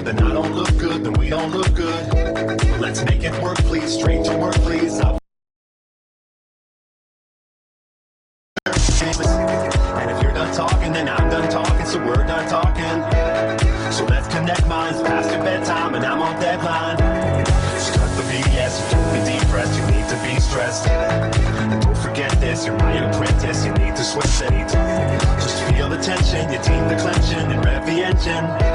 good, then I don't look good, then we don't look good. Let's make it work, please. Straight to work, please. And if you're done talking, then I'm done talking, so we're done talking. So let's connect minds past your bedtime, and I'm on deadline. Just cut the BS, you can't be depressed, you need to be stressed. And don't forget this, you're my apprentice, you need to sweat it. Just feel the tension, your team declension, and rev the engine.